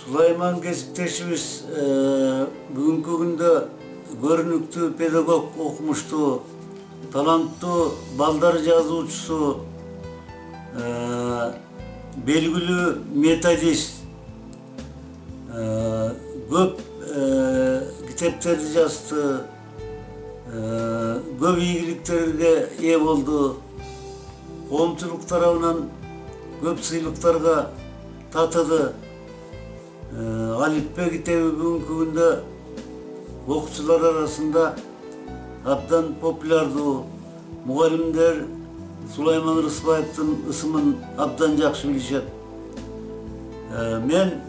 Süleyman Kesipteşimiz bugünkü günde görünüktü pedagog okumuştu, talantlı baldar yazıcısı, belgili metodist, köp kitapları yazdı, köp iyiliklerine ev oldu, komşuluk tarafından köp sıylıklarga tatıdı. Alipbe kitabı bugünkü günde okuçular arasında abdan popülerdi. Mugallimler Süleyman Rısbayev'in ısımın abdan jakşı bilişet. Men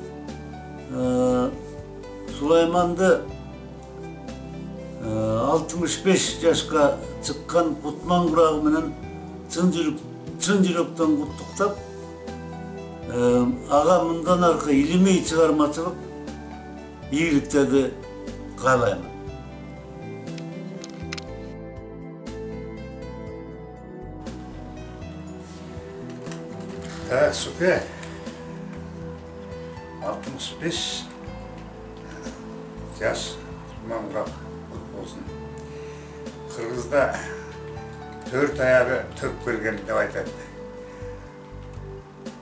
Süleyman'dı 65 yaşka çıkkan Kutman Kurağı'nın çın yürekten kutluktap ağa bundan arka ilimi çıkarmatılıp iyilikleri kalayım. Evet, süper. 65 yaş Kutman Kurak olsun. Kırgız'da 4 ayağı tök belgen dep aytadi.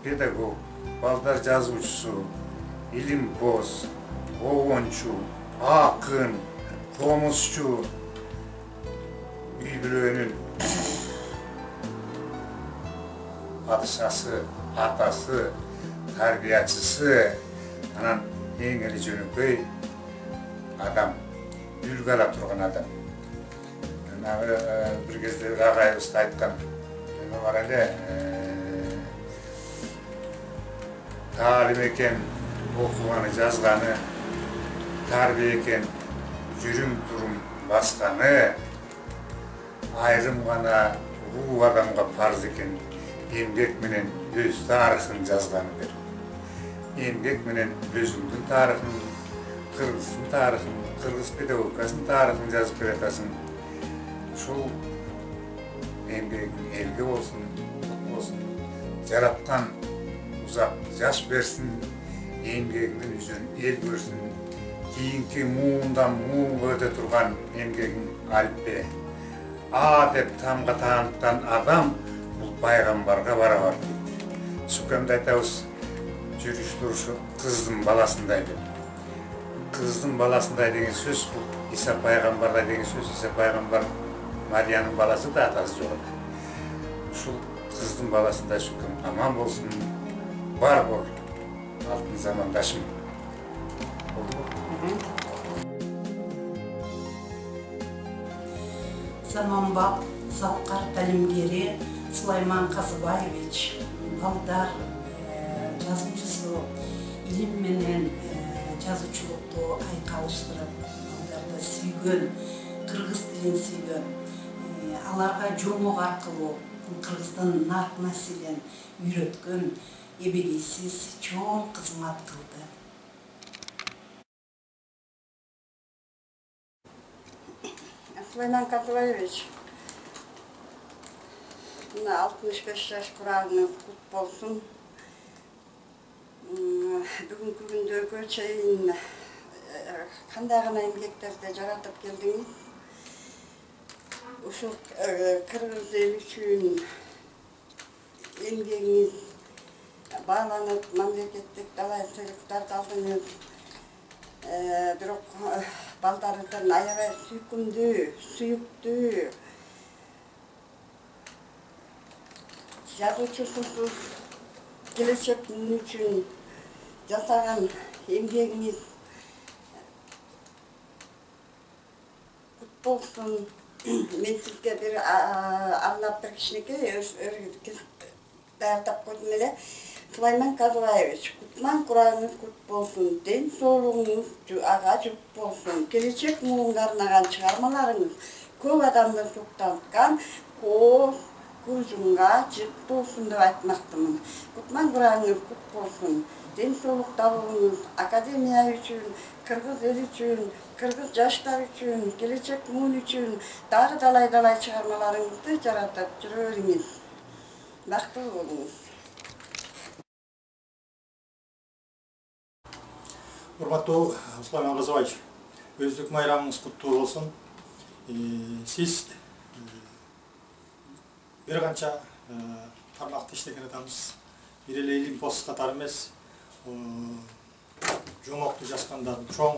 Pedagog, baldar жазуучусу, илимпоз, оончу, акын, комузчу, үй бүлөнүн падышасы, атасы, тарбиячысы, анан эң эле жөнөкөй адам, үлгү ала турган адам. Бир кезде агайыбыз айткан, бар эле Talim eken, okuğanı, жазғаны, tarbiye eken, жүрüm durum басқаны, айрым ғана ұлы адамға парыз екен, еңбек менен өз тарихын жазғаны дер. Еңбек менен өзіңдің тарихын, қырғыздың тарихын, қырғыз педагогикасының тарихын жазып беретасың. Шул еңбегің елге болсын, жаратқан uzak yaş versin, emgeginin yüzün el görsün, kiyinki muğundan muğun öte turgan emgegin Alipbe. A dep tamga tanıttan adam bu paygambarga barabar deydi. Sükemde aytabыз, жүрүш turuşu kızdın balasınday dep. Kızdın balasınday деген söz bu İsa paygambarda деген söz. İsa paygambar Mariyanın balası da atası yok. Şu kızdın balasınday sükem aman bolsun. Var bol, altın zamandaşım. Заманбап Сапқар тәлімгері Сулайман Қазыбаевич, балдар жазуучусу, илим менен жазуучулукту айкалыштырып, балдарды сүйгөн, кыргыз тилин сүйгөн, аларга жомок аркылуу кыргыздын нарк населен үйрөткөн ebedisiz çoğun kızmat kıldı. Süleyman Kasıbayevich, 65 yaş kurağınız kutlu olsun. Bugünkü gündөгө чейин кандай гана эмгектерди жаратып келдиңиz. Ушул кыргыз эли үчүн эмгегиңиз bağlanıp memleketlik dalay sıylıklar kaldınız. Bирок baldarıdan ayağa süykündü, süyüktü. Yazıcısız gelecek üçün жасаган эмгегиңиz kutlu olsun. Men sizge bir anlap bir kişinike dağıtap koydum ele. Süleyman Kasıbayevich, Kutman Kurağınız kutlu olsun, den soğuluğunuz ağa cüp olsun, gelecek muğunga arnagan çıkarmalarınız көп adamды suktantkan, көзүңга жыт болсун деп айтмактымын. Kutman Kurağınız kutlu olsun, den soğuluk табууңуз академия үчүн, кыргыз эл үчүн, кыргыз жаштар үчүн, gelecek muğun үчүн дагы далай чыгармаларыңызды жаратып жүрө бериңиz. Бактылуу болуңуз. Урматтуу Сулайман Казыбаевич, өздүк майрамыңыз куттуу болсун. Сиз бир канча тармакта иштеген адамсыз. Бир эле илим пост катары эмес, жоңокту жазгандар, чоң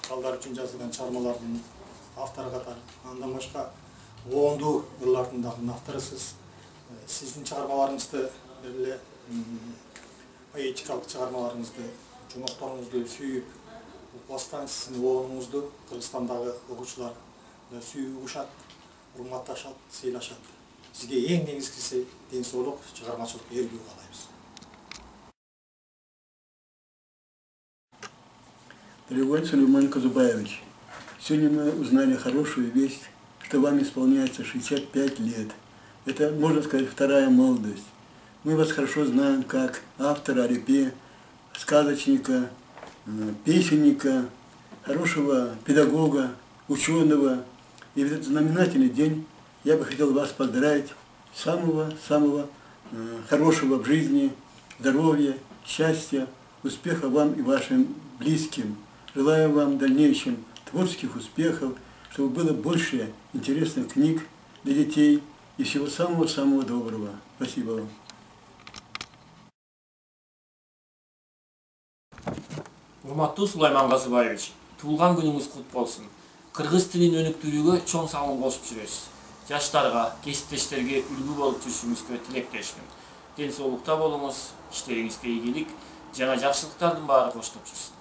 балдар үчүн жазылган чыгармалардын автору катары. Андан башка оонду ырлардын дагы авторусуз. Сиздин чыгармаларыңызды бир эле поэтикалык чыгармаларыңызды, жоңокторуңузду сүйүп, укпастан сиздин оонуңузду Кыргызстандагы окуучулар сүйүп угушат, урматташат, сыйлашат. Сизге эң негизгиси ден соолук, чыгармачылык эргүү каалайбыз. Дорогой Сулейман Казубаевич, сегодня мы узнали хорошую весть, что вам исполняется 65 лет. Это, можно сказать, вторая молодость. Мы вас хорошо знаем как автора репе, сказочника, песенника, хорошего педагога, ученого. И в этот знаменательный день я бы хотел вас поздравить, самого хорошего в жизни, здоровья, счастья, успеха вам и вашим близким. Желаю вам в дальнейшем творческих успехов, чтобы было больше интересных книг для детей и всего самого-самого доброго. Спасибо вам. Урматтуу Сулайман Казыбаевич, туулган күнүңүз кут болсун. Кыргыз тилин өнүктүрүүгө чоң салым кошуп жүрөсүз. Жаштарга, кесиптештерге үлгү болуп жүрүшүңүзгө тилектешмин. Ден соолукта болуңуз, иштериңизге ийгилик, жана жакшылыктардын баары коштоп жүрсүн.